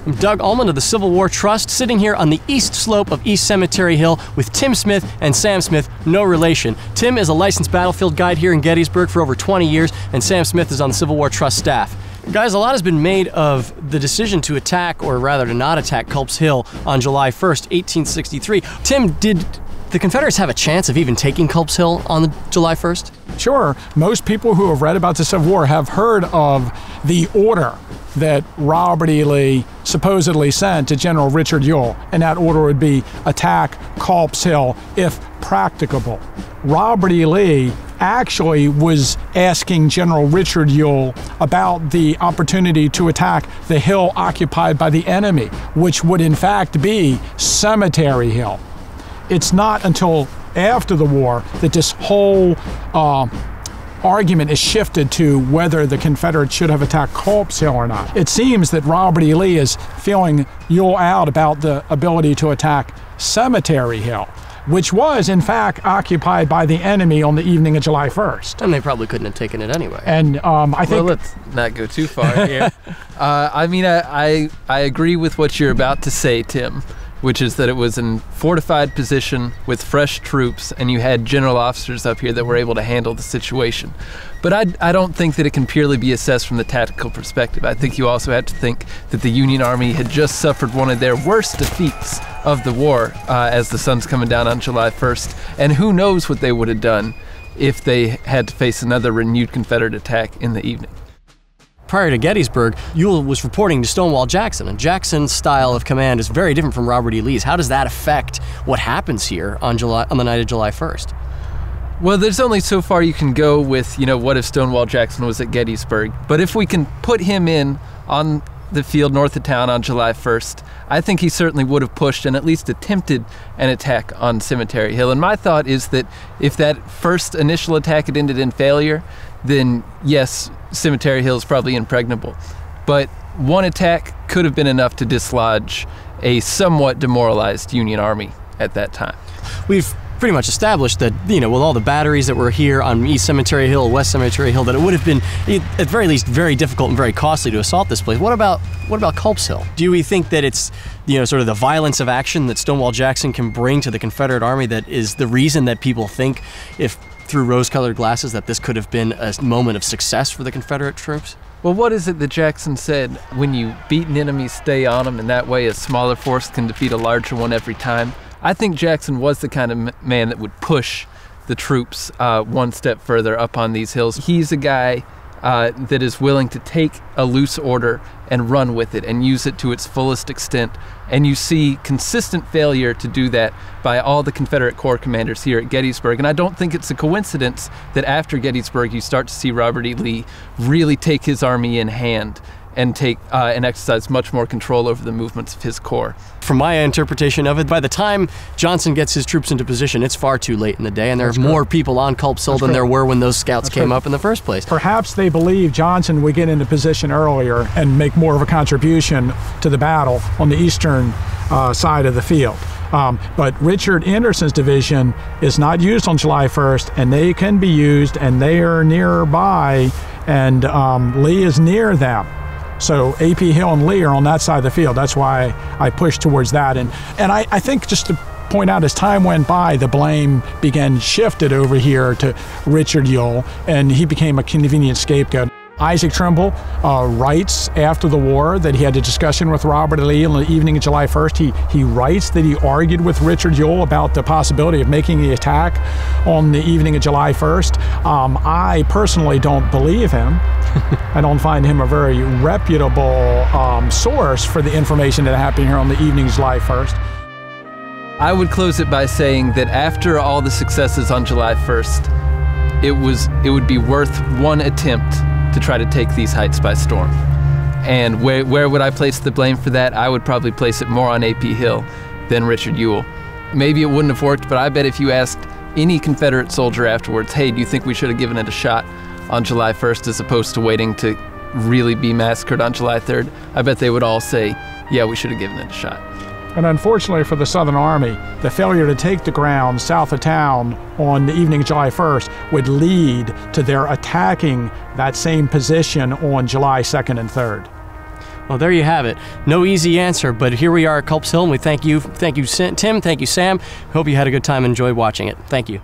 I'm Doug Ullman of the Civil War Trust, sitting here on the east slope of East Cemetery Hill with Tim Smith and Sam Smith, no relation. Tim is a licensed battlefield guide here in Gettysburg for over 20 years, and Sam Smith is on the Civil War Trust staff. Guys, a lot has been made of the decision to attack, or rather to not attack, Culp's Hill on July 1st, 1863. Tim, did the Confederates have a chance of even taking Culp's Hill on July 1st? Sure. Most people who have read about the Civil War have heard of the order that Robert E. Lee supposedly sent to General Richard Ewell, and that order would be attack Culp's Hill if practicable. Robert E. Lee actually was asking General Richard Ewell about the opportunity to attack the hill occupied by the enemy, which would in fact be Cemetery Hill. It's not until after the war that this whole argument is shifted to whether the Confederates should have attacked Culp's Hill or not. It seems that Robert E. Lee is feeling Ewell out about the ability to attack Cemetery Hill, which was in fact occupied by the enemy on the evening of July 1st. And they probably couldn't have taken it anyway. And I think... Well, let's not go too far here. I agree with what you're about to say, Tim, which is that it was in fortified position with fresh troops, and you had general officers up here that were able to handle the situation. But I don't think that it can purely be assessed from the tactical perspective. I think you also have to think that the Union Army had just suffered one of their worst defeats of the war as the sun's coming down on July 1st, and who knows what they would have done if they had to face another renewed Confederate attack in the evening. Prior to Gettysburg, Ewell was reporting to Stonewall Jackson, and Jackson's style of command is very different from Robert E. Lee's. How does that affect what happens here on the night of July 1st? Well, there's only so far you can go with, what if Stonewall Jackson was at Gettysburg? But if we can put him in on the field north of town on July 1st, I think he certainly would have pushed and at least attempted an attack on Cemetery Hill. And my thought is that if that first initial attack had ended in failure, then yes, Cemetery Hill is probably impregnable. But one attack could have been enough to dislodge a somewhat demoralized Union Army at that time. We've pretty much established that, with all the batteries that were here on East Cemetery Hill, West Cemetery Hill, that it would have been, at very least, very difficult and very costly to assault this place. What about Culp's Hill? Do we think that it's, sort of the violence of action that Stonewall Jackson can bring to the Confederate Army that is the reason that people think, if through rose-colored glasses, that this could have been a moment of success for the Confederate troops? Well, what is it that Jackson said? When you beat an enemy, stay on them, and that way a smaller force can defeat a larger one every time. I think Jackson was the kind of man that would push the troops one step further up on these hills. He's a guy that is willing to take a loose order and run with it and use it to its fullest extent. And you see consistent failure to do that by all the Confederate Corps commanders here at Gettysburg. And I don't think it's a coincidence that after Gettysburg you start to see Robert E. Lee really take his army in hand and take and exercise much more control over the movements of his corps. From my interpretation of it, by the time Johnson gets his troops into position, it's far too late in the day, and there are more people on Culp's Hill than there were when those scouts came up in the first place. Perhaps they believe Johnson would get into position earlier and make more of a contribution to the battle on the eastern side of the field. But Richard Anderson's division is not used on July 1st, and they can be used, and they are nearby, and Lee is near them. So A.P. Hill and Lee are on that side of the field. That's why I pushed towards that. And I think, just to point out, as time went by, the blame began shifted over here to Richard Ewell, and he became a convenient scapegoat. Isaac Trimble writes after the war that he had a discussion with Robert E. Lee on the evening of July 1st. He writes that he argued with Richard Ewell about the possibility of making the attack on the evening of July 1st. I personally don't believe him. I don't find him a very reputable source for the information that happened here on the evening of July 1st. I would close it by saying that after all the successes on July 1st, it would be worth one attempt to try to take these heights by storm. And where would I place the blame for that? I would probably place it more on A.P. Hill than Richard Ewell. Maybe it wouldn't have worked, but I bet if you asked any Confederate soldier afterwards, hey, do you think we should have given it a shot on July 1st as opposed to waiting to really be massacred on July 3rd, I bet they would all say, yeah, we should have given it a shot. And unfortunately for the Southern Army, the failure to take the ground south of town on the evening of July 1st would lead to their attacking that same position on July 2nd and 3rd. Well, there you have it. No easy answer, but here we are at Culp's Hill, and we thank you, Tim, thank you, Sam. Hope you had a good time and enjoyed watching it. Thank you.